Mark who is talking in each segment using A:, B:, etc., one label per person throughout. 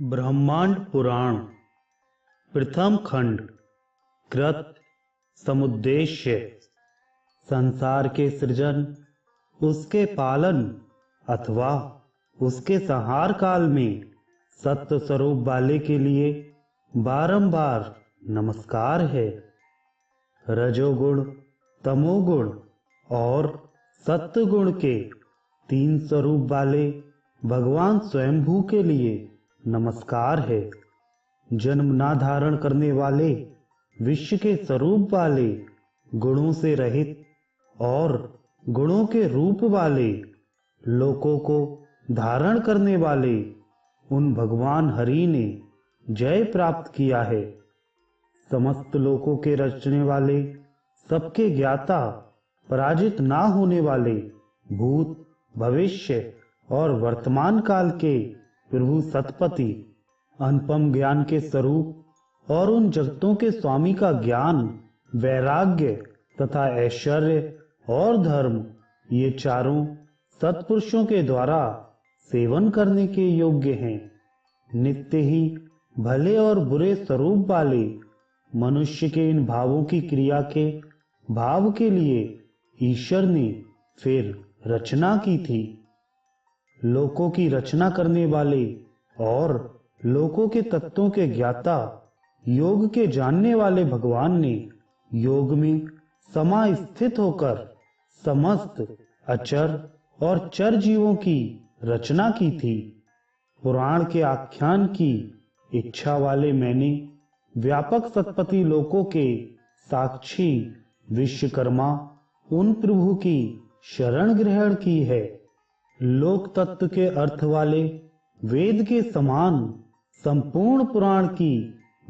A: ब्रह्मांड पुराण प्रथम खंड कृत समुद्देश्य। संसार के सृजन, उसके पालन अथवा उसके संहार काल में सत्य स्वरूप वाले के लिए बारंबार नमस्कार है। रजोगुण, तमोगुण और सत्य गुण के तीन स्वरूप वाले भगवान स्वयंभू के लिए नमस्कार है। जन्म ना धारण करने वाले, विश्व के स्वरूप वाले, गुणों से रहित और गुणों के रूप वाले, लोकों को धारण करने वाले उन भगवान हरि ने जय प्राप्त किया है। समस्त लोकों के रचने वाले, सबके ज्ञाता, पराजित ना होने वाले, भूत, भविष्य और वर्तमान काल के प्रभु सतपति, अनुपम ज्ञान के स्वरूप और उन जगतों के स्वामी का ज्ञान, वैराग्य तथा ऐश्वर्य और धर्म, ये चारों सत्पुरुषों के द्वारा सेवन करने के योग्य हैं। नित्य ही भले और बुरे स्वरूप वाले मनुष्य के इन भावों की क्रिया के भाव के लिए ईश्वर ने फिर रचना की थी। लोकों की रचना करने वाले और लोकों के तत्वों के ज्ञाता, योग के जानने वाले भगवान ने योग में समास्थित होकर समस्त अचर और चर जीवों की रचना की थी। पुराण के आख्यान की इच्छा वाले मैंने व्यापक सतपति लोकों के साक्षी विश्वकर्मा उन प्रभु की शरण ग्रहण की है। लोक तत्व के अर्थ वाले वेद के समान संपूर्ण पुराण की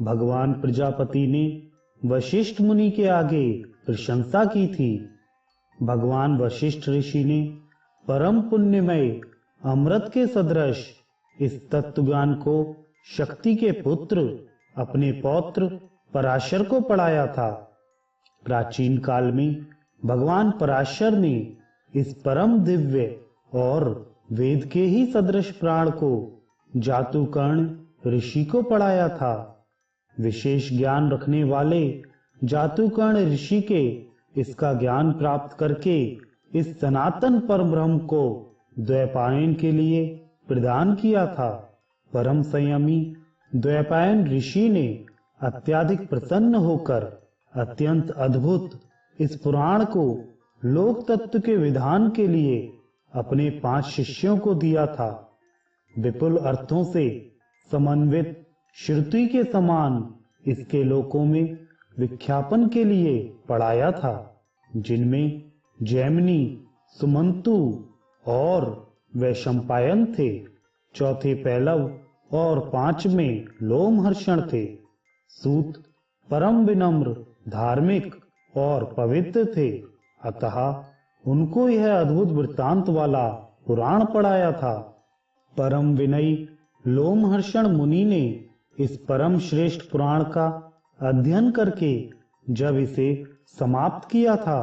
A: भगवान प्रजापति ने वशिष्ठ मुनि के आगे प्रशंसा की थी। भगवान वशिष्ठ ऋषि ने परम पुण्यमय अमृत के सदृश इस तत्वज्ञान को शक्ति के पुत्र अपने पौत्र पराशर को पढ़ाया था। प्राचीन काल में भगवान पराशर ने इस परम दिव्य और वेद के ही सदृश प्राण को जातुकर्ण ऋषि को पढ़ाया था। विशेष ज्ञान रखने वाले जातुकर्ण ऋषि के इसका ज्ञान प्राप्त करके इस सनातन परम ब्रह्म को द्वैपायन के लिए प्रदान किया था। परम संयमी द्वैपायन ऋषि ने अत्यधिक प्रसन्न होकर अत्यंत अद्भुत इस पुराण को लोक तत्व के विधान के लिए अपने 5 शिष्यों को दिया था। विपुल अर्थों से समन्वित श्रुति के समान इसके लोकों में विख्यापन के लिए पढ़ाया था, जिनमें जैमिनी, सुमंतु और वैशंपायन थे। चौथे पैलव और 5वें लोमहर्षण थे। सूत परम विनम्र, धार्मिक और पवित्र थे, अतः उनको यह अद्भुत वृत्तांत वाला पुराण पढ़ाया था। परम विनयी लोमहर्षण मुनि ने इस परम श्रेष्ठ पुराण का अध्ययन करके जब इसे समाप्त किया था,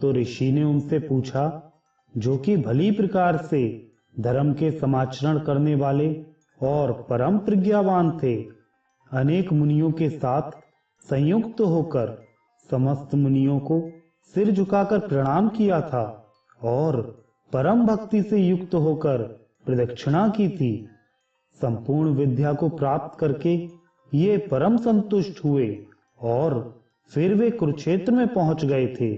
A: तो ऋषि ने उनसे पूछा, जो कि भली प्रकार से धर्म के समाचरण करने वाले और परम प्रज्ञावान थे, अनेक मुनियों के साथ संयुक्त होकर समस्त मुनियों को सिर झुकाकर प्रणाम किया था और परम भक्ति से युक्त होकर प्रदक्षिणा की थी। संपूर्ण विद्या को प्राप्त करके ये परम संतुष्ट हुए और फिर वे कुरुक्षेत्र में पहुंच गए थे,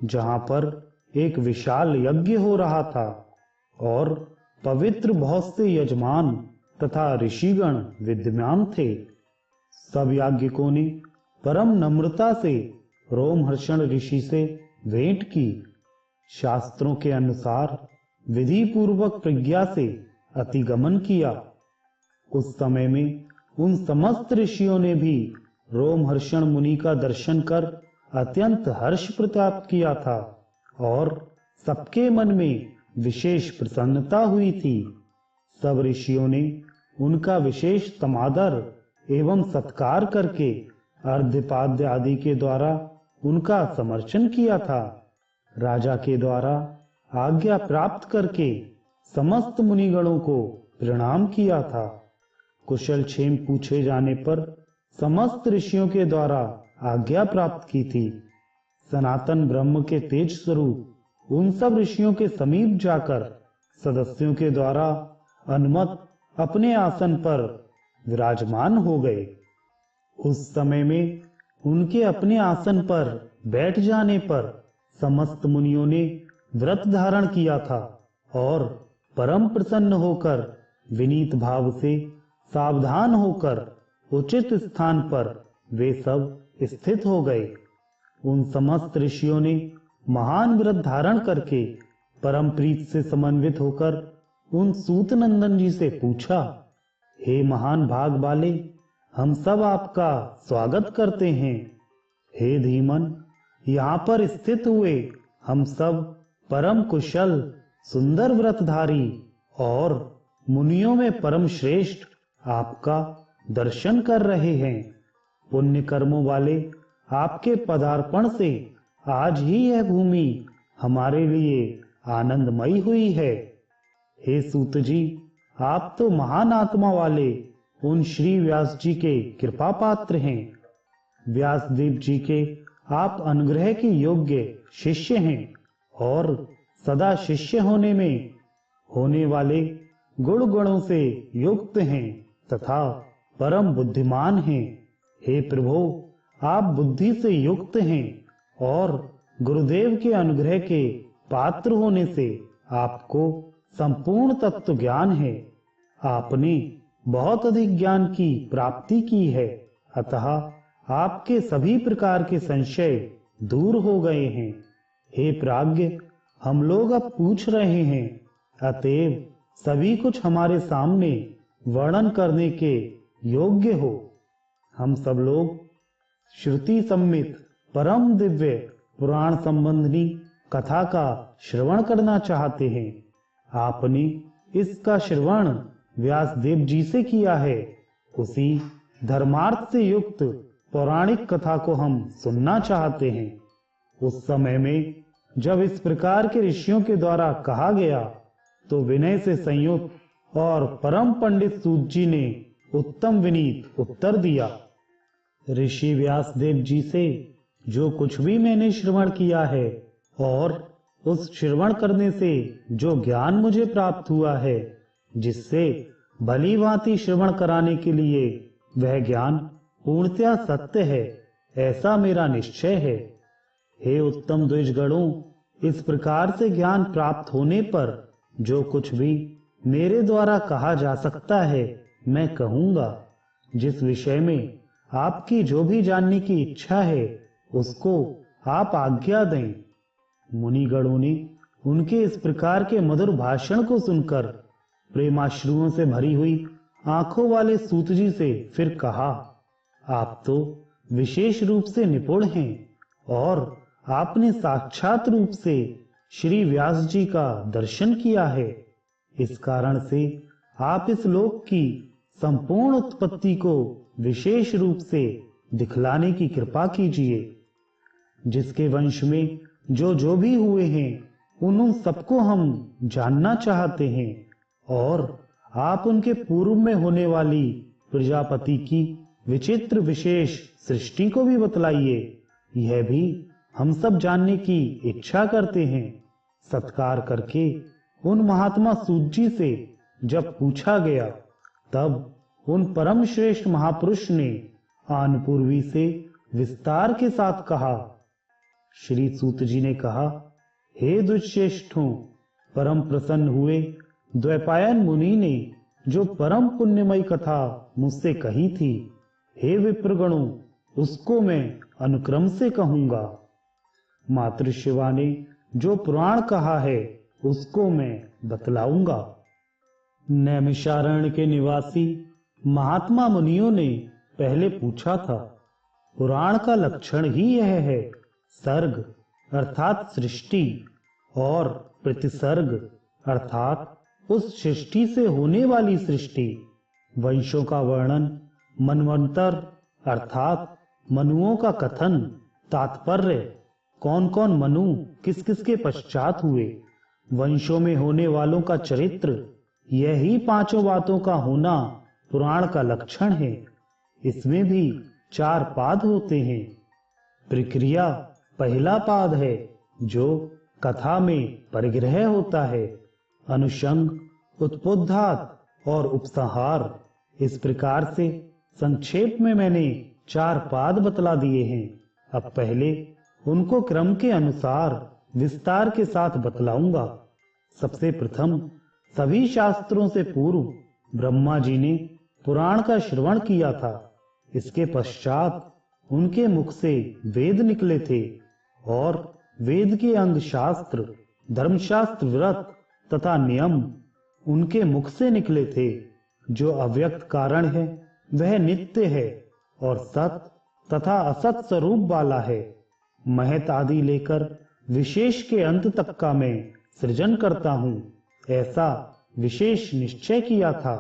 A: जहां पर एक विशाल यज्ञ हो रहा था और पवित्र बहुत से यजमान तथा ऋषिगण विद्यमान थे। सब याज्ञिकों ने परम नम्रता से रोमहर्षण ऋषि से भेंट की। शास्त्रों के अनुसार विधि पूर्वक प्रज्ञा से अतिगमन किया। उस समय में उन समस्त ऋषियों ने भी रोमहर्षण मुनि का दर्शन कर अत्यंत हर्ष प्राप्त किया था और सबके मन में विशेष प्रसन्नता हुई थी। सब ऋषियों ने उनका विशेष समादर एवं सत्कार करके अर्घ्यपाद्य आदि के द्वारा उनका समर्चन किया था। राजा के द्वारा आज्ञा प्राप्त करके समस्त मुनिगणों को प्रणाम किया था। कुशल क्षेम पूछे जाने पर समस्त ऋषियों के द्वारा आज्ञा प्राप्त की थी। सनातन ब्रह्म के तेज स्वरूप उन सब ऋषियों के समीप जाकर सदस्यों के द्वारा अनुमत अपने आसन पर विराजमान हो गए। उस समय में उनके अपने आसन पर बैठ जाने पर समस्त मुनियों ने व्रत धारण किया था और परम प्रसन्न होकर विनीत भाव से सावधान होकर उचित स्थान पर वे सब स्थित हो गए। उन समस्त ऋषियों ने महान व्रत धारण करके परम प्रीत से समन्वित होकर उन सूत नंदन जी से पूछा, हे महान भाग वाले, हम सब आपका स्वागत करते हैं। हे धीमन, यहाँ पर स्थित हुए हम सब परम कुशल सुंदर व्रतधारी और मुनियों में परम श्रेष्ठ आपका दर्शन कर रहे हैं। पुण्य कर्मों वाले आपके पदार्पण से आज ही यह भूमि हमारे लिए आनंदमयी हुई है। हे सूत जी, आप तो महान आत्मा वाले उन श्री व्यास जी के कृपा पात्र हैं। व्यासदेव जी के आप अनुग्रह के योग्य शिष्य हैं और सदा शिष्य होने में होने वाले गुण गुणों से युक्त हैं तथा परम बुद्धिमान हैं। हे प्रभु, आप बुद्धि से युक्त हैं और गुरुदेव के अनुग्रह के पात्र होने से आपको संपूर्ण तत्व ज्ञान है। आपने बहुत अधिक ज्ञान की प्राप्ति की है, अतः आपके सभी प्रकार के संशय दूर हो गए हैं। हे प्राज्ञ, हम लोग अब पूछ रहे हैं, अतएव सभी कुछ हमारे सामने वर्णन करने के योग्य हो। हम सब लोग श्रुति सम्मित परम दिव्य पुराण संबंधी कथा का श्रवण करना चाहते हैं। आपने इसका श्रवण व्यासदेव जी से किया है, उसी धर्मार्थ से युक्त पौराणिक कथा को हम सुनना चाहते हैं। उस समय में जब इस प्रकार के ऋषियों के द्वारा कहा गया तो विनय से संयुक्त और परम पंडित सूत जी ने उत्तम विनीत उत्तर दिया। ऋषि व्यासदेव जी से जो कुछ भी मैंने श्रवण किया है और उस श्रवण करने से जो ज्ञान मुझे प्राप्त हुआ है, जिससे भली भांति श्रवण कराने के लिए वह ज्ञान पूर्णतया सत्य है, ऐसा मेरा निश्चय है। हे उत्तम द्विजगणों, इस प्रकार से ज्ञान प्राप्त होने पर जो कुछ भी मेरे द्वारा कहा जा सकता है मैं कहूंगा। जिस विषय में आपकी जो भी जानने की इच्छा है उसको आप आज्ञा दें। मुनिगणों ने उनके इस प्रकार के मधुर भाषण को सुनकर प्रेमाश्रुओं से भरी हुई आंखों वाले सूत जी से फिर कहा, आप तो विशेष रूप से निपुण हैं और आपने साक्षात रूप से श्री व्यास जी का दर्शन किया है। इस कारण से आप इस लोक की संपूर्ण उत्पत्ति को विशेष रूप से दिखलाने की कृपा कीजिए। जिसके वंश में जो भी हुए हैं उन सबको हम जानना चाहते हैं और आप उनके पूर्व में होने वाली प्रजापति की विचित्र विशेष सृष्टि को भी बतलाइए। यह भी हम सब जानने की इच्छा करते हैं। सत्कार करके उन महात्मा सूत जी से जब पूछा गया तब उन परम श्रेष्ठ महापुरुष ने आनपूर्वी से विस्तार के साथ कहा। श्री सूत जी ने कहा, हे दुष्श्रेष्ठों, परम प्रसन्न हुए द्वैपायन मुनि ने जो परम पुण्यमयी कथा मुझसे कही थी, हे विप्रगणों, उसको मैं अनुक्रम से कहूंगा। मातृशिवा ने जो पुराण कहा है उसको मैं बतलाऊंगा। नैमिषारण्य के निवासी महात्मा मुनियों ने पहले पूछा था, पुराण का लक्षण ही यह है, सर्ग अर्थात सृष्टि और प्रतिसर्ग अर्थात उस सृष्टि से होने वाली सृष्टि। वंशों का वर्णन, मनवंतर अर्थात मनुओं का कथन, तात्पर्य, कौन कौन मनु किस किस के पश्चात हुए, वंशों में होने वालों का चरित्र, यही पांचों बातों का होना पुराण का लक्षण है। इसमें भी 4 पाद होते हैं। प्रक्रिया पहला पाद है, जो कथा में परिग्रह होता है। अनुषंग, उत्पोद्घात और उपसंहार, इस प्रकार से संक्षेप में मैंने 4 पाद बतला दिए हैं। अब पहले उनको क्रम के अनुसार विस्तार के साथ बतलाऊंगा। सबसे प्रथम, सभी शास्त्रों से पूर्व ब्रह्मा जी ने पुराण का श्रवण किया था। इसके पश्चात उनके मुख से वेद निकले थे और वेद के अंग शास्त्र, धर्मशास्त्र, व्रत तथा नियम उनके मुख से निकले थे। जो अव्यक्त कारण है वह नित्य है और सत तथा असत स्वरूप वाला है। महत आदि लेकर विशेष के अंत तक का मैं सृजन करता हूँ, ऐसा विशेष निश्चय किया था।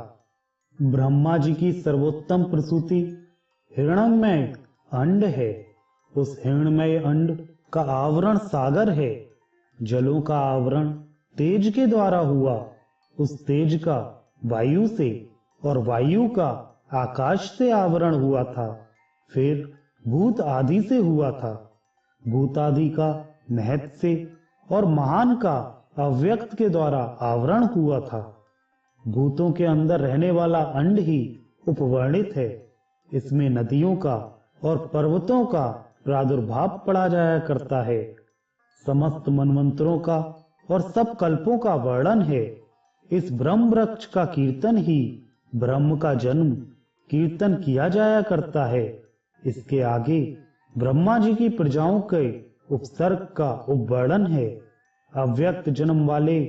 A: ब्रह्मा जी की सर्वोत्तम प्रसूति हिरण्मय अंड है। उस हिरण्मय अंड का आवरण सागर है। जलों का आवरण तेज के द्वारा हुआ। उस तेज का वायु से और वायु का आकाश से आवरण हुआ था। फिर भूत आदि से हुआ था। भूत आदि का महत से और महान का अव्यक्त के द्वारा आवरण हुआ था। भूतों के अंदर रहने वाला अंड ही उपवर्णित है। इसमें नदियों का और पर्वतों का प्रादुर्भाव पड़ा जाया करता है। समस्त मनवंतरों का और सब कल्पों का वर्णन है। इस ब्रह्म वृक्ष का कीर्तन ही ब्रह्म का जन्म कीर्तन किया जाया करता है। इसके आगे ब्रह्मा जी की प्रजाओं के उपसर्ग का उपवर्णन है। अव्यक्त जन्म वाले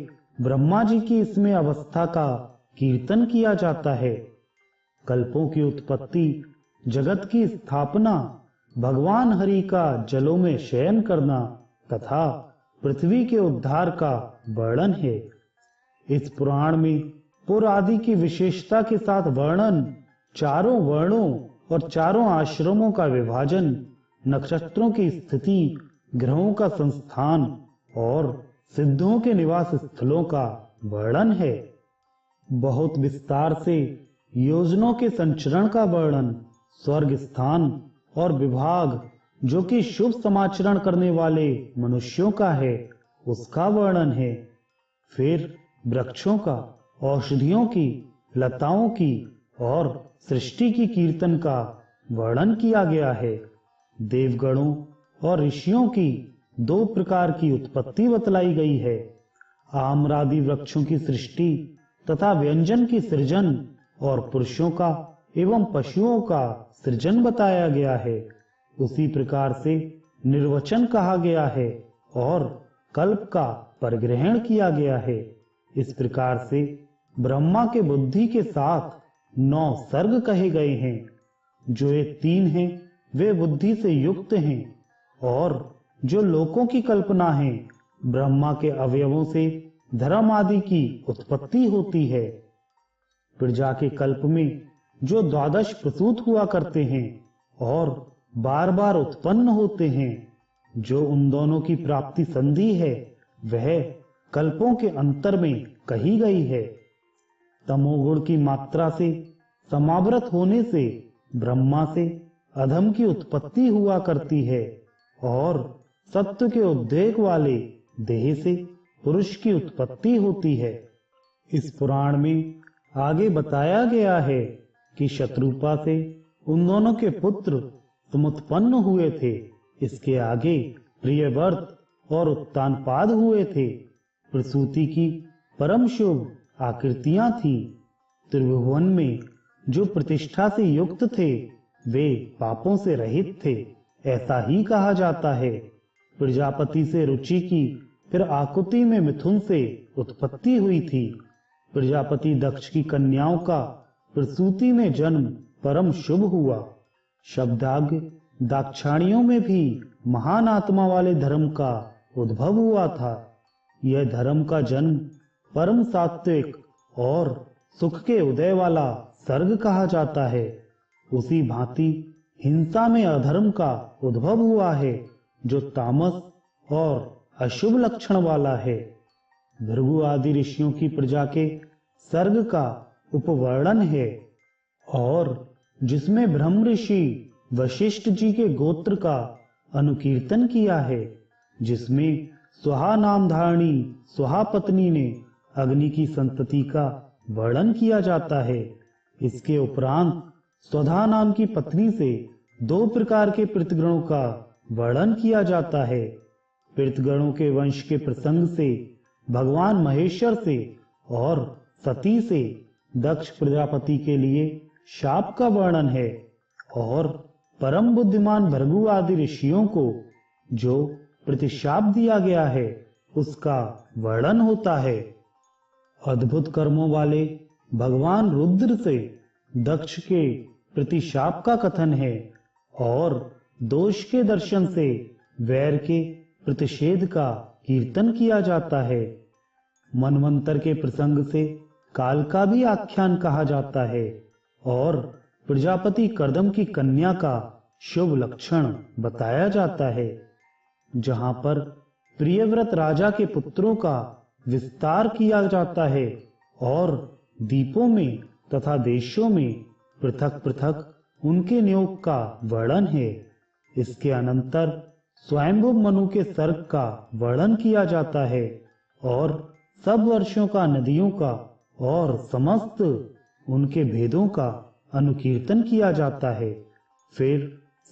A: ब्रह्मा जी की इसमें अवस्था का कीर्तन किया जाता है। कल्पों की उत्पत्ति, जगत की स्थापना, भगवान हरि का जलों में शयन करना तथा पृथ्वी के उद्धार का वर्णन है। इस पुराण में पुर आदि की विशेषता के साथ वर्णन, चारों वर्णों और चारों आश्रमों का विभाजन, नक्षत्रों की स्थिति, ग्रहों का संस्थान और सिद्धों के निवास स्थलों का वर्णन है। बहुत विस्तार से योजनों के संचरण का वर्णन, स्वर्ग स्थान और विभाग जो कि शुभ समाचरण करने वाले मनुष्यों का है, उसका वर्णन है। फिर वृक्षों का, औषधियों की, लताओं की और सृष्टि की कीर्तन का वर्णन किया गया है। देवगणों और ऋषियों की 2 प्रकार की उत्पत्ति बतलाई गई है। आम्रादि वृक्षों की सृष्टि तथा व्यंजन की सृजन और पुरुषों का एवं पशुओं का सृजन बताया गया है। उसी प्रकार से निर्वचन कहा गया है और कल्प का परिग्रहण किया गया है। इस प्रकार से ब्रह्मा के बुद्धि के साथ 9 सर्ग कहे गए हैं। जो ये 3 हैं वे बुद्धि से युक्त हैं और जो लोकों की कल्पना है, ब्रह्मा के अवयवों से धर्म आदि की उत्पत्ति होती है। प्रजा के कल्प में जो 12 प्रसूत हुआ करते हैं और बार बार उत्पन्न होते हैं, जो उन दोनों की प्राप्ति संधि है, वह कल्पों के अंतर में कही गई है। तमोगुण की मात्रा से समावृत होने से ब्रह्मा से अधम की उत्पत्ति हुआ करती है और सत्व के उद्रेक वाले देह से पुरुष की उत्पत्ति होती है। इस पुराण में आगे बताया गया है कि शत्रुपा से उन दोनों के पुत्र समुत्पन्न हुए थे। इसके आगे प्रियव्रत और उत्तानपाद हुए थे। प्रसूति की परम शुभ आकृतियां थी। त्रिभुवन में जो प्रतिष्ठा से युक्त थे वे पापों से रहित थे, ऐसा ही कहा जाता है। प्रजापति से रुचि की, फिर आकुति में मिथुन से उत्पत्ति हुई थी। प्रजापति दक्ष की कन्याओं का प्रसूति में जन्म परम शुभ हुआ। शब्दाग्य दाक्षाणियों में भी महान आत्मा वाले धर्म का उद्भव हुआ था। यह धर्म का जन्म परम सात्विक और सुख के उदय वाला सर्ग कहा जाता है। उसी भांति हिंसा में अधर्म का उद्भव हुआ है, जो तामस और अशुभ लक्षण वाला है। भृगु आदि ऋषियों की प्रजा के सर्ग का उपवर्णन है। और जिसमें ब्रह्म ऋषि वशिष्ठ जी के गोत्र का अनुकीर्तन किया है, जिसमें स्वाहा नाम धारणी स्वाहा पत्नी ने अग्नि की संतति का वर्णन किया जाता है। इसके उपरांत स्वधा नाम की पत्नी से 2 प्रकार के पृथगणों का वर्णन किया जाता है। पृथगणों के वंश के प्रसंग से भगवान महेश्वर से और सती से दक्ष प्रजापति के लिए शाप का वर्णन है, और परम बुद्धिमान भृगु आदि ऋषियों को जो प्रतिशाप दिया गया है उसका वर्णन होता है। अद्भुत कर्मों वाले भगवान रुद्र से दक्ष के प्रतिशाप का कथन है, और दोष के दर्शन से वैर के प्रतिषेध का कीर्तन किया जाता है। मनवंतर के प्रसंग से काल का भी आख्यान कहा जाता है, और प्रजापति कर्दम की कन्या का शुभ लक्षण बताया जाता है। जहां पर प्रियव्रत राजा के पुत्रों का विस्तार किया जाता है और द्वीपों में तथा देशों में पृथक पृथक उनके नियोग का वर्णन है। इसके अनंतर स्वयंभू मनु के सर्ग का वर्णन किया जाता है, और सब वर्षों का नदियों का और समस्त उनके भेदों का अनुकीर्तन किया जाता है। फिर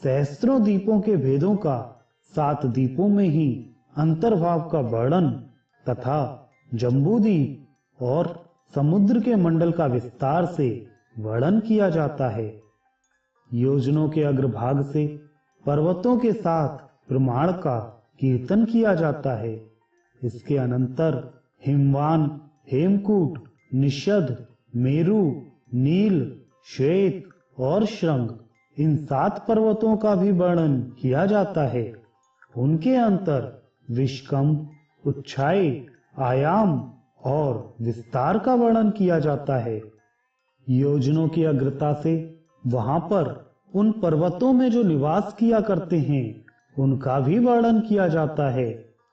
A: सहस्त्रों द्वीपों के भेदों का 7 द्वीपों में ही अंतर्भाव का वर्णन तथा जम्बूद्वीप और समुद्र के मंडल का विस्तार से वर्णन किया जाता है। योजनों के अग्रभाग से पर्वतों के साथ प्रमाण का कीर्तन किया जाता है। इसके अनंतर हिमवान, हेमकूट, निषद, मेरु, नील, श्वेत और श्रृंग, इन 7 पर्वतों का भी वर्णन किया जाता है। उनके अंतर विष्कंभ, उच्छाई, आयाम और विस्तार का वर्णन किया जाता है। योजनों की अग्रता से वहां पर उन पर्वतों में जो निवास किया करते हैं उनका भी वर्णन किया जाता है,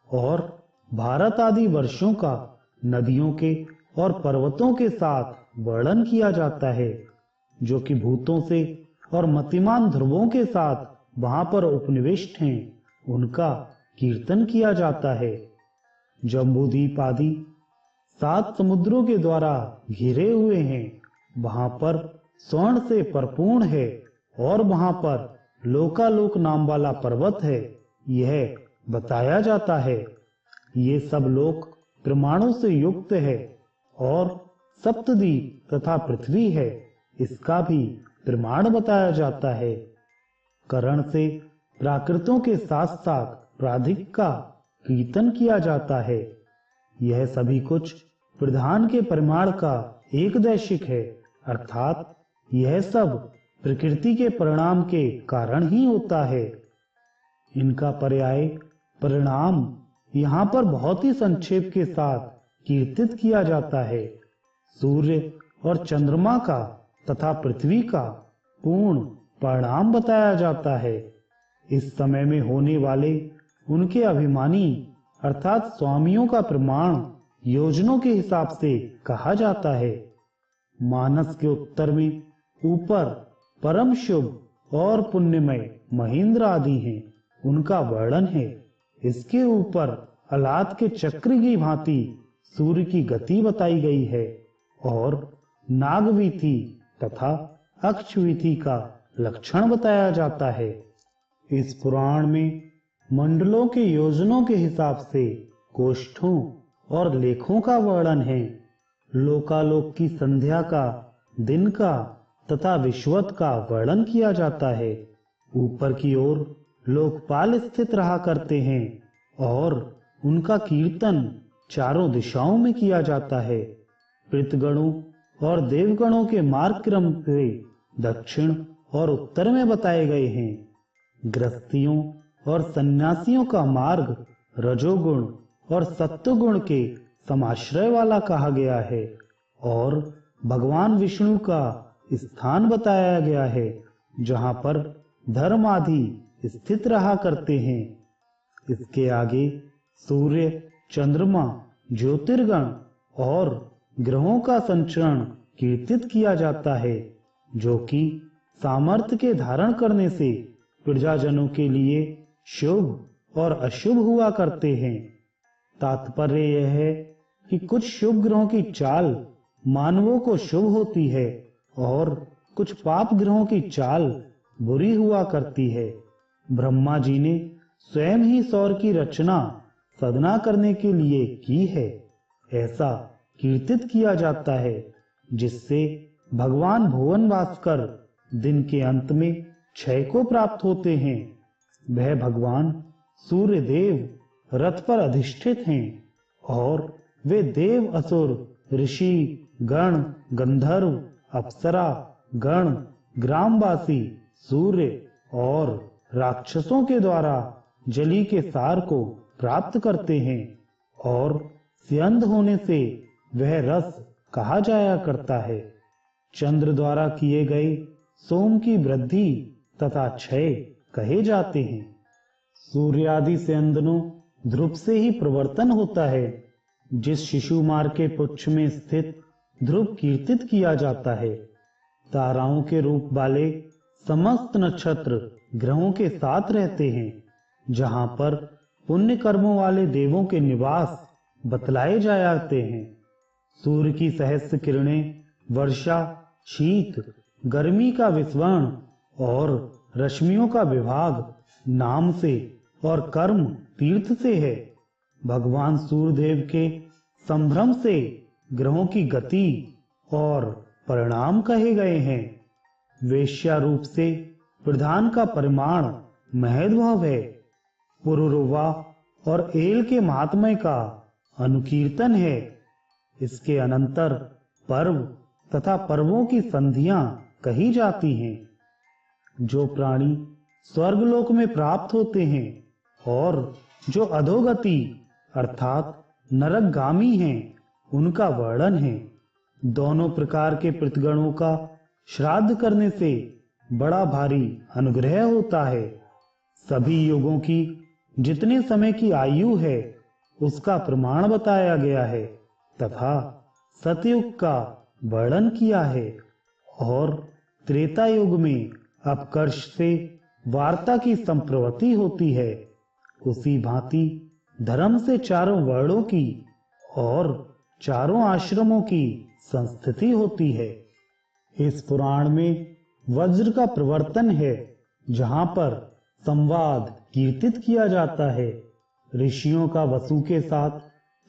A: और भारत आदि वर्षों का नदियों के और पर्वतों के साथ वर्णन किया जाता है, जो कि भूतों से और मतिमान ध्रुवों के साथ वहां पर उपनिविष्ट हैं, उनका कीर्तन किया जाता है। जम्बूद्वीप आदि 7 समुद्रों के द्वारा घिरे हुए हैं, वहां पर स्वर्ण से परिपूर्ण है, और वहां पर लोकालोक नाम वाला पर्वत है, यह बताया जाता है। ये सब लोक प्रमाणों से युक्त है, और सप्तद्वीप तथा पृथ्वी है, इसका भी प्रमाण बताया जाता है। करण से प्राकृतों के साथ साथ प्राधिक का कीर्तन किया जाता है। यह सभी कुछ प्रधान के परिमाण का एकदैशिक है, अर्थात यह सब प्रकृति के परिणाम के कारण ही होता है। इनका पर्याय परिणाम यहाँ पर बहुत ही संक्षेप के साथ कीर्तित किया जाता है। सूर्य और चंद्रमा का तथा पृथ्वी का पूर्ण परिणाम बताया जाता है। इस समय में होने वाले उनके अभिमानी अर्थात स्वामियों का प्रमाण योजनों के हिसाब से कहा जाता है। मानस के उत्तर में ऊपर परम शुभ और पुण्यमय महेंद्र आदि हैं, उनका वर्णन है। इसके ऊपर अलाद के चक्र की भांति सूर्य की गति बताई गई है, और नागवीथी तथा अक्षवीथी का लक्षण बताया जाता है। इस पुराण में मंडलों के योजनों के हिसाब से कोष्ठों और लेखों का वर्णन है। लोकालोक की संध्या का, दिन का तथा विश्वत का वर्णन किया जाता है। ऊपर की ओर लोकपाल स्थित रहा करते हैं, और उनका कीर्तन चारों दिशाओं में किया जाता है। पृथगणों और देवगणों के मार्ग क्रम से दक्षिण और उत्तर में बताए गए हैं। गृहस्थियों और सन्यासियों का मार्ग रजोगुण और सत्वगुण के समाश्रय वाला कहा गया है, और भगवान विष्णु का स्थान बताया गया है, जहां पर धर्म आदि स्थित रहा करते हैं। इसके आगे सूर्य, चंद्रमा, ज्योतिर्गण और ग्रहों का संचरण कीर्तित किया जाता है। जो कि सामर्थ्य के धारण करने से प्रजाजनों के लिए शुभ और अशुभ हुआ करते हैं। तात्पर्य यह है कि कुछ शुभ ग्रहों की चाल मानवों को शुभ होती है और कुछ पाप ग्रहों की चाल बुरी हुआ करती है। ब्रह्मा जी ने स्वयं ही सौर की रचना साधना करने के लिए की है, ऐसा कीर्तित किया जाता है, जिससे भगवान भुवन भास्कर दिन के अंत में क्षय को प्राप्त होते हैं। वह भगवान सूर्य देव रथ पर अधिष्ठित हैं और वे देव, असुर, ऋषि गण, गंधर्व, अप्सरा गण, ग्रामवासी, सूर्य और राक्षसों के द्वारा जली के सार को प्राप्त करते हैं और स्यंध होने से वह रस कहा जाया करता है। चंद्र द्वारा किए गए सोम की वृद्धि तथा क्षय कहे जाते हैं। सूर्यादि स्यंदनों ध्रुव से ही प्रवर्तन होता है। जिस शिशुमार के पुच्छ में स्थित ध्रुव कीर्तित किया जाता है। ताराओं के रूप वाले समस्त नक्षत्र ग्रहों के साथ रहते हैं, जहां पर पुण्य कर्मों वाले देवों के निवास बतलाए जाते हैं। सूर्य की सहस्र किरणें वर्षा, शीत, गर्मी का विस्वर्ण और रश्मियों का विभाग नाम से और कर्म तीर्थ से है। भगवान सूर्यदेव के संभ्रम से ग्रहों की गति और परिणाम कहे गए हैं। वेश्या रूप से प्रधान का परिमाण महद्भव है। पुरुरवा और एल के महात्म्य का अनुकीर्तन है। इसके अनंतर पर्व तथा पर्वों की संधियां कही जाती हैं। जो प्राणी स्वर्गलोक में प्राप्त होते हैं और जो अधोगति अर्थात नरकगामी हैं, उनका वर्णन है। दोनों प्रकार के पितृगणों का श्राद्ध करने से बड़ा भारी अनुग्रह होता है। सभी युगों की जितने समय की आयु है उसका प्रमाण बताया गया है तथा सतयुग का वर्णन किया है और त्रेता युग में अपकर्ष से वार्ता की संप्रवृत्ति होती है। उसी भांति धर्म से चारों वर्णों की और चारों आश्रमों की संस्थिति होती है। इस पुराण में वज्र का प्रवर्तन है, जहां पर संवाद कीर्तित किया जाता है। ऋषियों का वसु के साथ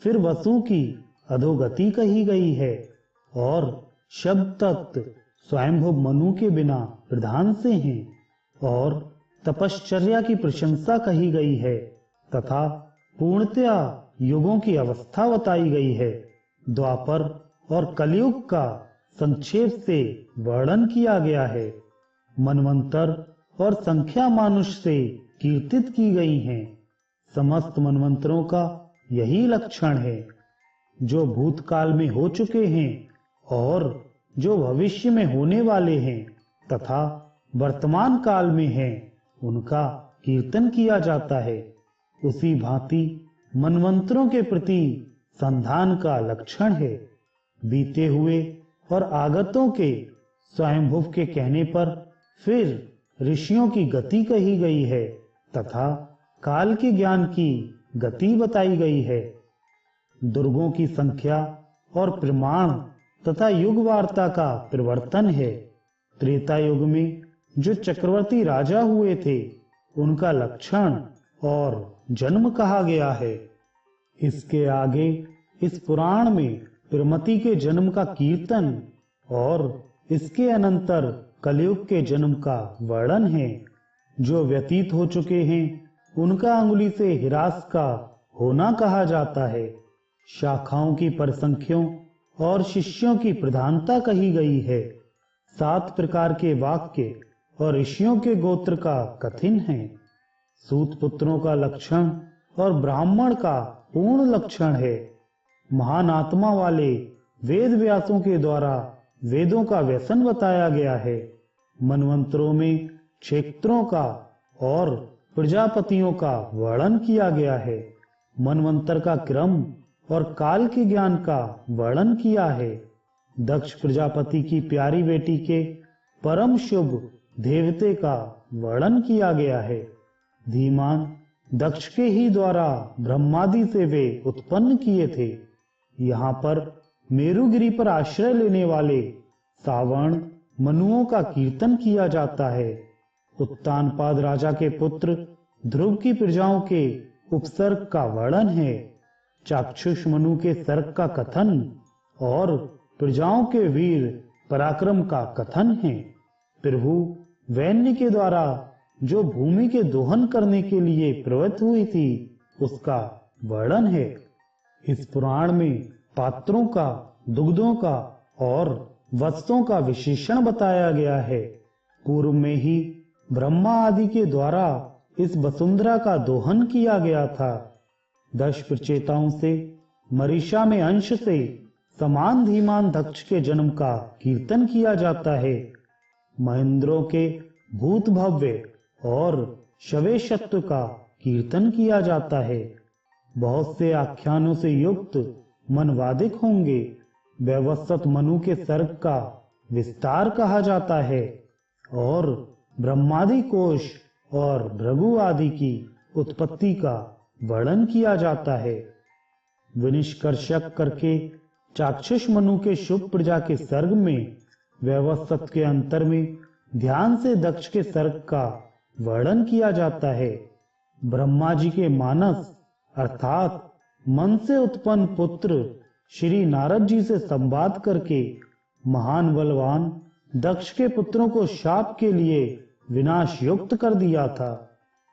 A: फिर वसु की अधोगति कही गई है और शब्द तत्व स्वयंभुव मनु के बिना प्रधान से हैं और तपश्चर्या की प्रशंसा कही गई है तथा पूर्णतया युगों की अवस्था बताई गई है। द्वापर और कलयुग का संक्षेप से वर्णन किया गया है। मनवंतर और संख्या मानुष से कीर्तित की गई हैं। समस्त मनवंतरों का यही लक्षण है। जो भूतकाल में हो चुके हैं और जो भविष्य में होने वाले हैं तथा वर्तमान काल में हैं, उनका कीर्तन किया जाता है। उसी भांति मनवंतरों के प्रति संधान का लक्षण है। बीते हुए और आगतों के स्वयंभुव के कहने पर फिर ऋषियों की गति कही गई है तथा काल के ज्ञान की गति बताई गई है। दुर्गों की संख्या और प्रमाण तथा युग वार्ता का प्रवर्तन है। त्रेता युग में जो चक्रवर्ती राजा हुए थे, उनका लक्षण और जन्म कहा गया है। इसके आगे इस पुराण में प्रमति के जन्म का कीर्तन और इसके अनंतर कलयुग के जन्म का वर्णन है। जो व्यतीत हो चुके हैं, उनका अंगुली से हिरास का होना कहा जाता है। शाखाओं की परिसंख्यों और शिष्यों की प्रधानता कही गई है। 7 प्रकार के वाक्य और ऋषियों के गोत्र का कथन है। सूत पुत्रों का लक्षण और ब्राह्मण का पूर्ण लक्षण है। महान आत्मा वाले वेद व्यासों के द्वारा वेदों का व्यसन बताया गया है। मनवंतरों में क्षेत्रों का और प्रजापतियों का वर्णन किया गया है। मनवंतर का क्रम और काल के ज्ञान का वर्णन किया है। दक्ष प्रजापति की प्यारी बेटी के परम शुभ देवते का वर्णन किया गया है। धीमान दक्ष के ही द्वारा ब्रह्मादि से वे उत्पन्न किए थे। यहाँ पर मेरुगिरी पर आश्रय लेने वाले सावर्ण मनुओं का कीर्तन किया जाता है। उत्तानपाद राजा के पुत्र ध्रुव की प्रजाओं के उपसर्ग का वर्णन है। चाक्षुष मनु के सर्ग का कथन और प्रजाओं के वीर पराक्रम का कथन है। प्रभु वैन्य के द्वारा जो भूमि के दोहन करने के लिए प्रवृत्त हुई थी उसका वर्णन है। इस पुराण में पात्रों का, दुग्धों का और वत्सों का विशेषण बताया गया है। पूर्व में ही ब्रह्मा आदि के द्वारा इस वसुंधरा का दोहन किया गया था। 10 प्रचेताओं से मरीषा में अंश से समान धीमान दक्ष के जन्म का कीर्तन किया जाता है। महेंद्रों के भूत भव्य और शवेशत्व का कीर्तन किया जाता है। बहुत से आख्यानों से युक्त मनवादिक होंगे। वैवस्वत मनु के सर्ग का विस्तार कहा जाता है और ब्रह्मादि कोश और भृगु आदि की उत्पत्ति का वर्णन किया जाता है। विनिष्कर्षक करके चाक्षुष मनु के शुभ प्रजा के सर्ग में वैवस्वत के अंतर में ध्यान से दक्ष के सर्ग का वर्णन किया जाता है। ब्रह्मा जी के मानस अर्थात मन से उत्पन्न पुत्र श्री नारद जी से संवाद करके महान बलवान दक्ष के पुत्रों को शाप के लिए विनाश युक्त कर दिया था।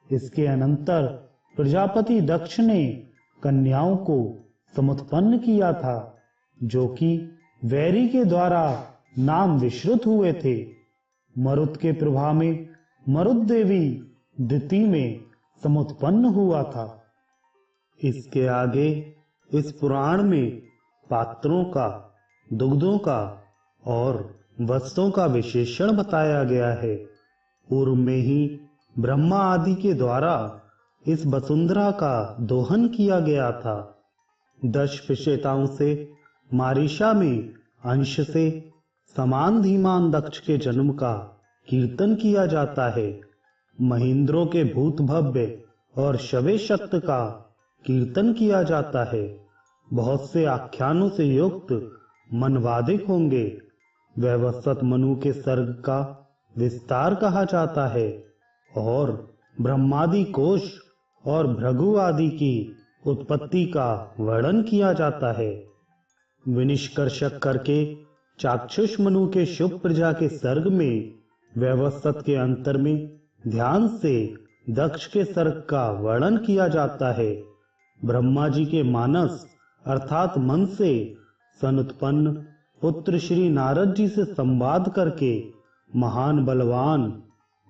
A: इसके अनंतर प्रजापति दक्ष ने कन्याओं को समुत्पन्न किया था, जो कि वैरी के द्वारा नाम विश्रुत हुए थे। मरुत के प्रभाव में मरुत देवी दिति में समुत्पन्न हुआ था। इसके आगे इस पुराण में पात्रों का, दुग्धों का और वत्सों का विशेषण बताया गया है। पूर्व में ही ब्रह्मा आदि के द्वारा इस वसुंधरा का दोहन किया गया था। 10 प्रचेताओं से मारीषा में अंश से समान धीमान दक्ष के जन्म का कीर्तन किया जाता है। महेंद्रों के भूत भव्य और शवेशत्व का कीर्तन किया जाता है। बहुत से आख्यानों से युक्त मनवादिक होंगे। वैवस्वत मनु के सर्ग का विस्तार कहा जाता है और ब्रह्मादि कोश और भृगु आदि की उत्पत्ति का वर्णन किया जाता है। विनिष्कर्षक करके चाक्षुष मनु के शुभ प्रजा के सर्ग में वैवस्वत के अंतर में ध्यान से दक्ष के सर्ग का वर्णन किया जाता है। ब्रह्मा जी के मानस अर्थात मन से सनुत्पन्न पुत्र श्री नारद जी से संवाद करके महान बलवान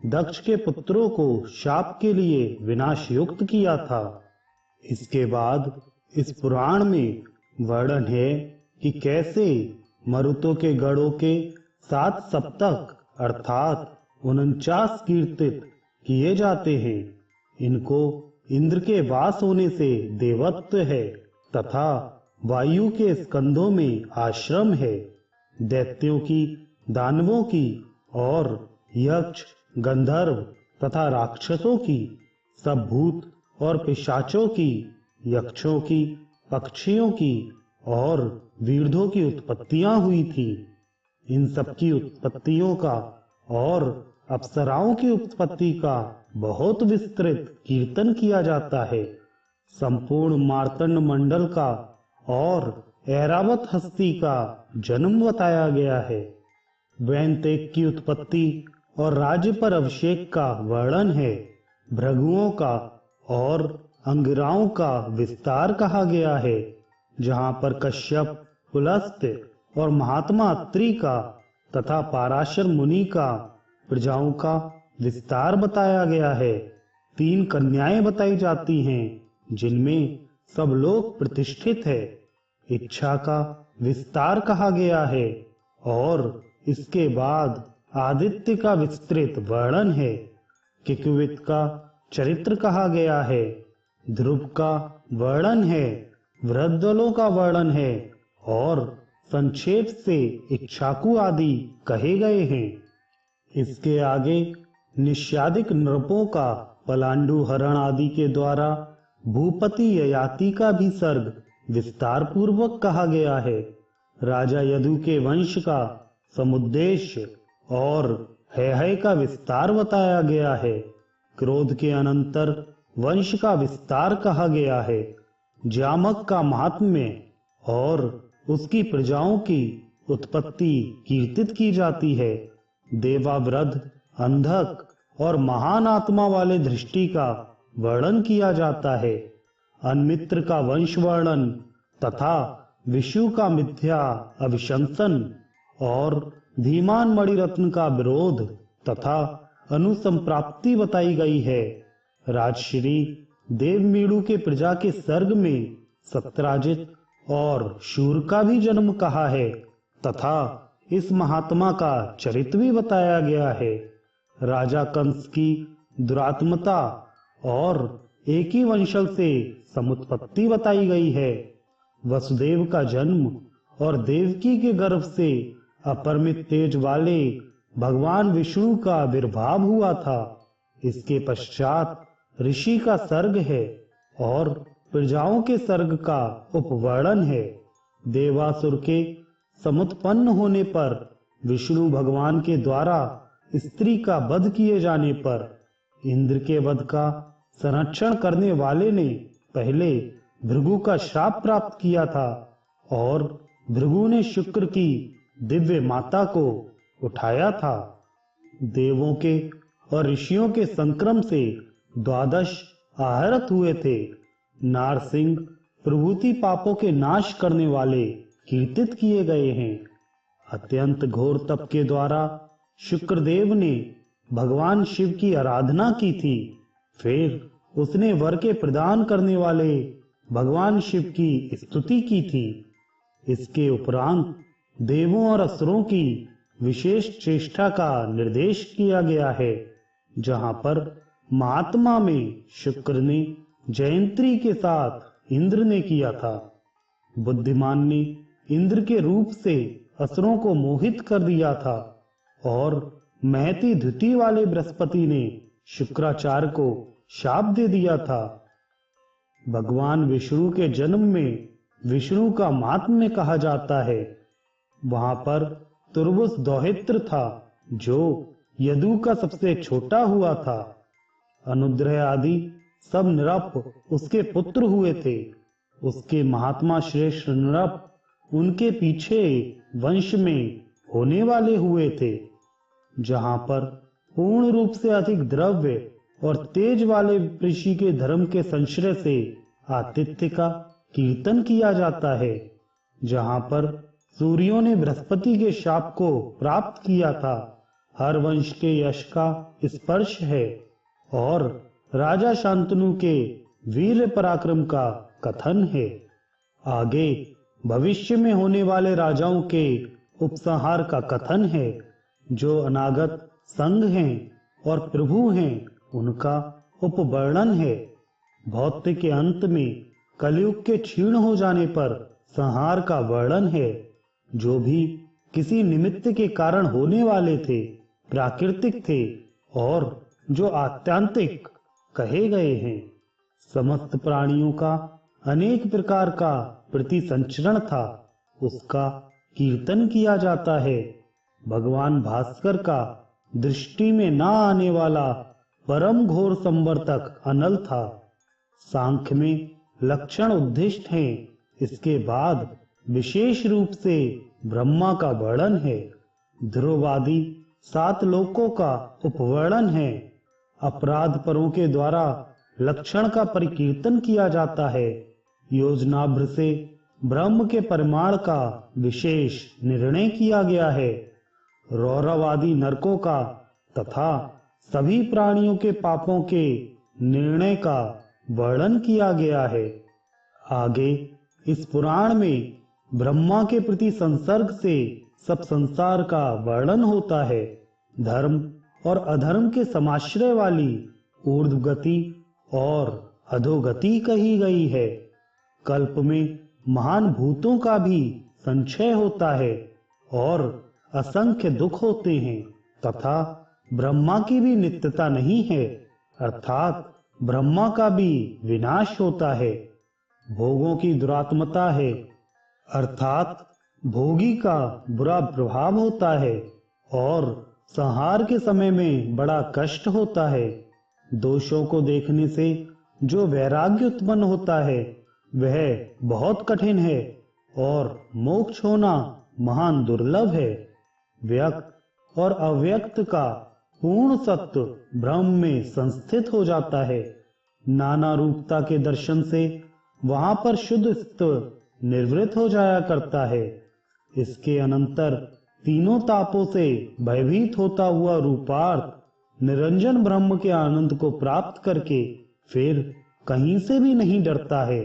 A: दक्ष के पुत्रों को शाप के लिए विनाश युक्त किया था। इसके बाद इस पुराण में वर्णन है कि कैसे मरुतों के गढ़ों के 7 सप्तक अर्थात 49 कीर्तित किए जाते हैं। इनको इंद्र के वास होने से देवत्व है तथा वायु के स्कंधों में आश्रम है। दैत्यों की, दानवों की और यक्ष, गंधर्व तथा राक्षसों की, सब भूत और पिशाचों की, यक्षों की, पक्षियों की और वीरधों की उत्पत्तियां हुई थी। इन सब की उत्पत्तियों का और अप्सराओं की उत्पत्ति का बहुत विस्तृत कीर्तन किया जाता है। संपूर्ण मार्तंड मंडल का और ऐरावत हस्ती का जन्म बताया गया है। वैंतेक की उत्पत्ति और राज्य पर अभिषेक का वर्णन है। भृगुओं का और अंगिराओं का विस्तार कहा गया है, जहाँ पर कश्यप, पुलस्त्य और महात्मा अत्रि का तथा पाराशर मुनि का प्रजाओं का विस्तार बताया गया है। 3 कन्याएं बताई जाती हैं, जिनमें सब लोग प्रतिष्ठित है। इच्छा का विस्तार कहा गया है और इसके बाद आदित्य का विस्तृत वर्णन है। किकवित का चरित्र कहा गया है। ध्रुव का वर्णन है। वृद्धलों का वर्णन है और संक्षेप से इक्षाकु आदि कहे गए हैं। इसके आगे निष्यादिक नृपों का पलांडु हरण आदि के द्वारा भूपति ययाति का भी सर्ग विस्तार पूर्वक कहा गया है। राजा यदु के वंश का समुद्देश्य और है का विस्तार बताया गया है। क्रोध के अनंतर वंश का विस्तार कहा गया है। जामक का महात्म्य और उसकी प्रजाओं की उत्पत्ति कीर्तित की जाती है। देवावृद्ध, अंधक और महान आत्मा वाले दृष्टि का वर्णन किया जाता है। अन्मित्र का वंश वर्णन तथा विषु का मिथ्या अभिशंसन और धीमान मणिरत्न का विरोध तथा अनुसंप्राप्ति बताई गई है। राजश्री देवमीणु के प्रजा के सर्ग में सत्राजित और शूर का भी जन्म कहा है तथा इस महात्मा का चरित्र भी बताया गया है। राजा कंस की दुरात्मता और एक ही वंशज से समुत्पत्ति बताई गई है। वसुदेव का जन्म और देवकी के गर्भ से अपरिमित तेज वाले भगवान विष्णु का आविर्भाव हुआ था। इसके पश्चात ऋषि का सर्ग है और प्रजाओं के सर्ग का उपवर्णन है। देवासुर के समुत्पन्न होने पर विष्णु भगवान के द्वारा स्त्री का वध किए जाने पर इंद्र के वध का संरक्षण करने वाले ने पहले भृगु का श्राप प्राप्त किया था और भृगु ने शुक्र की दिव्य माता को उठाया था। देवों के और ऋषियों के संक्रम से 12 आहरत हुए थे। नारसिंह प्रभूति पापों के नाश करने वाले कीर्तित किए गए हैं। अत्यंत घोर तप के द्वारा शुक्रदेव ने भगवान शिव की आराधना की थी। फिर उसने वर के प्रदान करने वाले भगवान शिव की स्तुति की थी। इसके उपरांत देवों और असुरों की विशेष चेष्टा का निर्देश किया गया है, जहां पर महात्मा में शुक्र ने जयंत्री के साथ इंद्र ने किया था। बुद्धिमान ने इंद्र के रूप से असुरों को मोहित कर दिया था और महती धुति वाले बृहस्पति ने शुक्राचार्य को शाप दे दिया था। भगवान विष्णु के जन्म में विष्णु का महात्म्य कहा जाता है। वहां पर तुर्वस दौहित्र था जो यदु का सबसे छोटा हुआ था। अनुद्रह आदि सब नृप उसके पुत्र हुए थे। उसके महात्मा श्रेष्ठ नृप उनके पीछे वंश में होने वाले हुए थे। जहां पर पूर्ण रूप से अधिक द्रव्य और तेज वाले ऋषि के धर्म के संश्रय से आतिथ्य का कीर्तन किया जाता है। जहां पर सूर्यों ने बृहस्पति के शाप को प्राप्त किया था। हर वंश के यश का स्पर्श है और राजा शांतनु के वीर पराक्रम का कथन है। आगे भविष्य में होने वाले राजाओं के उपसंहार का कथन है। जो अनागत संघ हैं और प्रभु हैं उनका उपवर्णन है। भौतिक के अंत में कलयुग के क्षीण हो जाने पर संहार का वर्णन है। जो भी किसी निमित्त के कारण होने वाले थे, प्राकृतिक थे और जो आत्यांतिक कहे गए हैं। समस्त प्राणियों का अनेक प्रकार का प्रतिसंचरण था, उसका कीर्तन किया जाता है। भगवान भास्कर का दृष्टि में न आने वाला परम घोर संवर्तक अनल था। सांख्य में लक्षण उद्दिष्ट हैं। इसके बाद विशेष रूप से ब्रह्मा का वर्णन है। ध्रुवादि 7 लोकों का उपवर्णन है। अपराध परों के द्वारा लक्षण का परिकीर्तन किया जाता है। योजनाभ्र से ब्रह्म के परिमाण का विशेष निर्णय किया गया है। रौरवादी नरकों का तथा सभी प्राणियों के पापों के निर्णय का वर्णन किया गया है। आगे इस पुराण में ब्रह्मा के प्रति संसर्ग से सब संसार का वर्णन होता है। धर्म और अधर्म के समाश्रय वाली ऊर्ध्वगति और अधोगति कही गई है। कल्प में महान भूतों का भी संचय होता है और असंख्य दुख होते हैं तथा ब्रह्मा की भी नित्यता नहीं है, अर्थात ब्रह्मा का भी विनाश होता है। भोगों की दुरात्मता है, अर्थात भोगी का बुरा प्रभाव होता है और संहार के समय में बड़ा कष्ट होता है। दोषों को देखने से जो वैराग्य उत्पन्न होता है वह बहुत कठिन है और मोक्ष होना महान दुर्लभ है। व्यक्त और अव्यक्त का पूर्ण सत्व ब्रह्म में संस्थित हो जाता है। नाना रूपता के दर्शन से वहां पर शुद्ध सत्व निवृत्त हो जाया करता है। इसके अनंतर तीनों तापों से भयभीत होता हुआ रूपार्थ निरंजन ब्रह्म के आनंद को प्राप्त करके फिर कहीं से भी नहीं डरता है।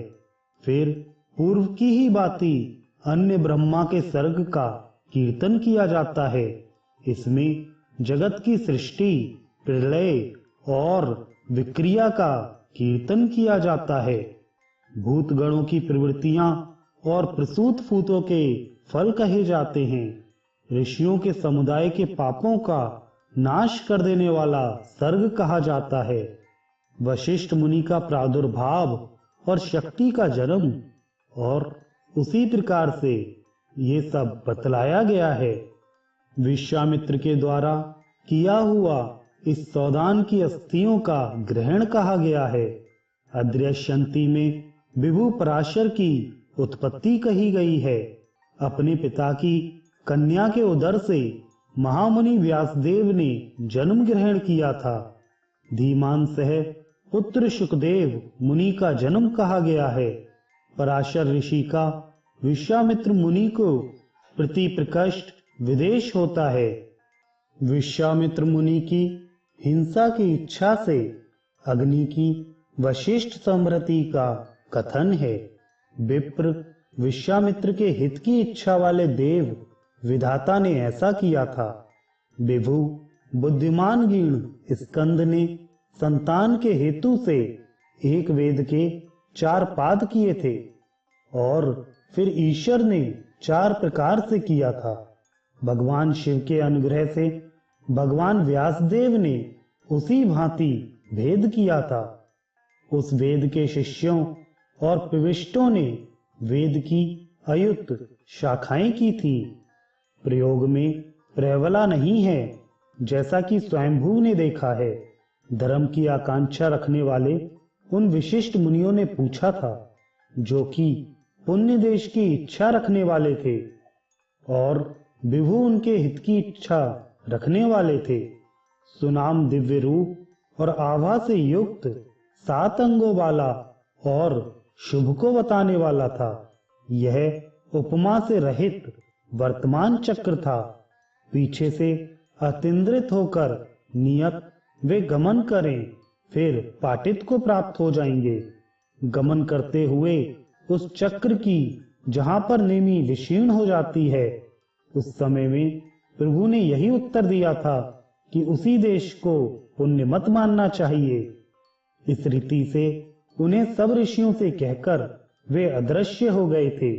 A: फिर पूर्व की ही बाती अन्य ब्रह्मा के सर्ग का कीर्तन किया जाता है। इसमें जगत की सृष्टि, प्रलय और विक्रिया का कीर्तन किया जाता है। भूतगणों की प्रवृत्तियां और प्रसूत फूतों के फल कहे जाते हैं। ऋषियों के समुदाय के पापों का नाश कर देने वाला सर्ग कहा जाता है। वशिष्ठ मुनि का प्रादुर्भाव और शक्ति का जन्म, और उसी प्रकार से ये सब बतलाया गया है। विश्वामित्र के द्वारा किया हुआ इस सौदान की अस्थियों का ग्रहण कहा गया है। अद्रश्यंती में विभु पराशर की उत्पत्ति कही गई है। अपने पिता की कन्या के उदर से महामुनि व्यासदेव ने जन्म ग्रहण किया था। धीमान सह पुत्र शुकदेव मुनि का जन्म कहा गया है। पराशर ऋषि का विश्वामित्र मुनि को प्रति प्रकृष्ट विदेश होता है। विश्वामित्र मुनि की हिंसा की इच्छा से अग्नि की वशिष्ठ समृति का कथन है। विप्र विश्वामित्र के हित की इच्छा वाले देव विधाता ने ऐसा किया था। विभु बुद्धिमान गीण स्कंद ने संतान के हेतु से एक वेद के 4 पाद किए थे और फिर ईश्वर ने 4 प्रकार से किया था। भगवान शिव के अनुग्रह से भगवान व्यासदेव ने उसी भांति भेद किया था। उस वेद के शिष्यों और प्रविष्टों ने वेद की अयुक्त शाखाएं की थी। प्रयोग में प्रबला नहीं है, जैसा कि स्वयंभू ने देखा है। धर्म की आकांक्षा रखने वाले उन विशिष्ट मुनियों ने पूछा था, जो कि पुण्य देश की इच्छा रखने वाले थे और विभु उनके हित की इच्छा रखने वाले थे। सुनाम दिव्य रूप और आभा से युक्त 7 अंगों वाला और शुभ को बताने वाला था। यह उपमा से रहित वर्तमान चक्र था। पीछे से अतिद्रित होकर नियत वे गमन करें, फिर पाटित को प्राप्त हो जाएंगे। गमन करते हुए उस चक्र की जहां पर नेमी विशीर्ण हो जाती है, उस समय में प्रभु ने यही उत्तर दिया था कि उसी देश को पुण्य मत मानना चाहिए। इस रीति से उन्हें सब ऋषियों से कहकर वे अदृश्य हो गए थे।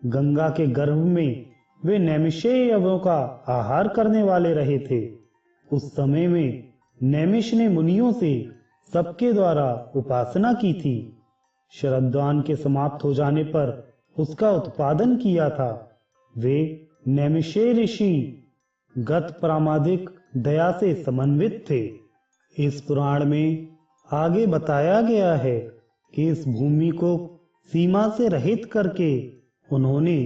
A: गंगा के गर्भ में वे नैमिषेय यवों का आहार करने वाले रहे थे। उस समय में नैमिष ने मुनियों से सबके द्वारा उपासना की थी। शरद्वान के समाप्त हो जाने पर उसका उत्पादन किया था। वे नैमिषेय ऋषि गत प्रामादिक दया से समन्वित थे। इस पुराण में आगे बताया गया है कि इस भूमि को सीमा से रहित करके उन्होंने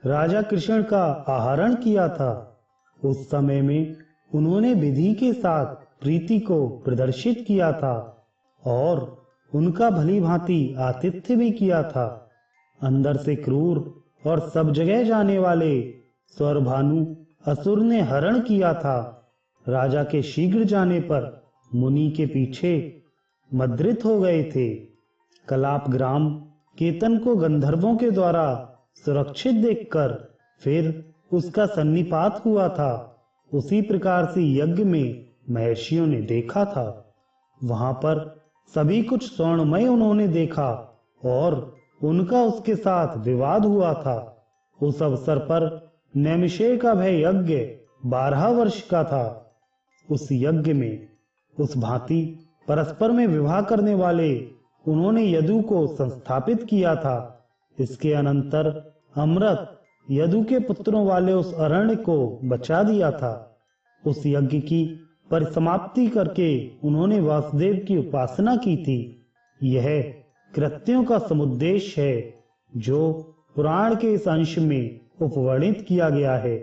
A: राजा कृष्ण का आहरण किया था। उस समय में उन्होंने विधि के साथ प्रीति को प्रदर्शित किया था और उनका भली भांति आतिथ्य भी किया था। अंदर से क्रूर और सब जगह जाने वाले स्वरभानु असुर ने हरण किया था। राजा के शीघ्र जाने पर मुनि के पीछे मद्रित हो गए थे। कलाप ग्राम केतन को गंधर्वों के द्वारा सुरक्षित देखकर फिर उसका सन्निपात हुआ था। उसी प्रकार से यज्ञ में महर्षियों ने देखा था। वहां पर सभी कुछ स्वर्णमय उन्होंने देखा और उनका उसके साथ विवाद हुआ था। उस अवसर पर नैमिषेय का भय यज्ञ 12 वर्ष का था। उस यज्ञ में उस भांति परस्पर में विवाह करने वाले उन्होंने यदु को संस्थापित किया था। इसके अनंतर अमृत यदु के पुत्रों वाले उस अरण्य को बचा दिया था। उस यज्ञ की परिसमाप्ति करके उन्होंने वासुदेव की उपासना की थी। यह कृत्यों का समुद्देश्य है जो पुराण के इस अंश में उपवर्णित किया गया है।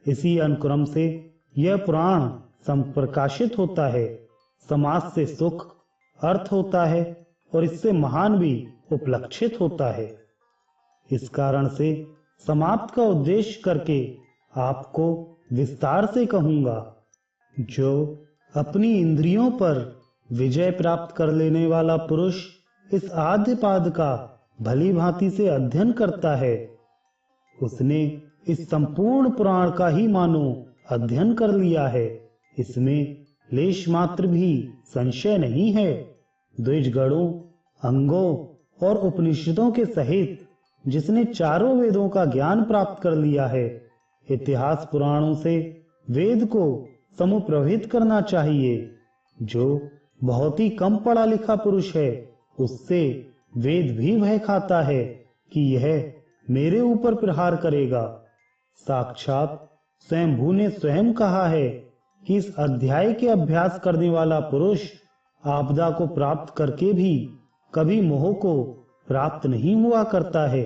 A: इसी अनुक्रम से यह पुराण संप्रकाशित होता है। समाज से सुख अर्थ होता है और इससे महान भी उपलक्षित होता है। इस कारण से समाप्त का उद्देश्य करके आपको विस्तार से कहूंगा। जो अपनी इंद्रियों पर विजय प्राप्त कर लेने वाला पुरुष इस आद्य पाद का भली भांति से अध्ययन करता है, उसने इस संपूर्ण पुराण का ही मानो अध्ययन कर लिया है। इसमें लेश मात्र भी संशय नहीं है। द्विजगणों, अंगों और उपनिषदों के सहित जिसने चारों वेदों का ज्ञान प्राप्त कर लिया है, इतिहास पुराणों से वेद को समुप्रभित करना चाहिए। जो बहुत ही कम पढ़ा लिखा पुरुष है, उससे वेद भी भय खाता है कि यह मेरे ऊपर प्रहार करेगा। साक्षात स्वयंभू ने स्वयं कहा है कि इस अध्याय के अभ्यास करने वाला पुरुष आपदा को प्राप्त करके भी कभी मोह को प्राप्त नहीं हुआ करता है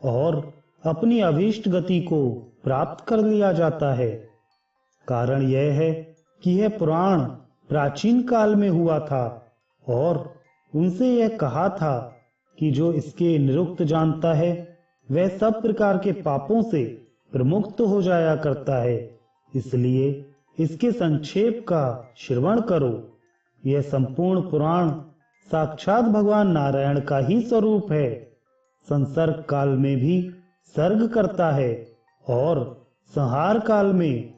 A: और अपनी अभीष्ट गति को प्राप्त कर लिया जाता है। कारण यह है कि यह पुराण प्राचीन काल में हुआ था और उनसे यह कहा था कि जो इसके निरुक्त जानता है वह सब प्रकार के पापों से प्रमुक्त हो जाया करता है। इसलिए इसके संक्षेप का श्रवण करो। यह संपूर्ण पुराण साक्षात भगवान नारायण का ही स्वरूप है। संसर्ग काल में भी सर्ग करता है और संहार काल में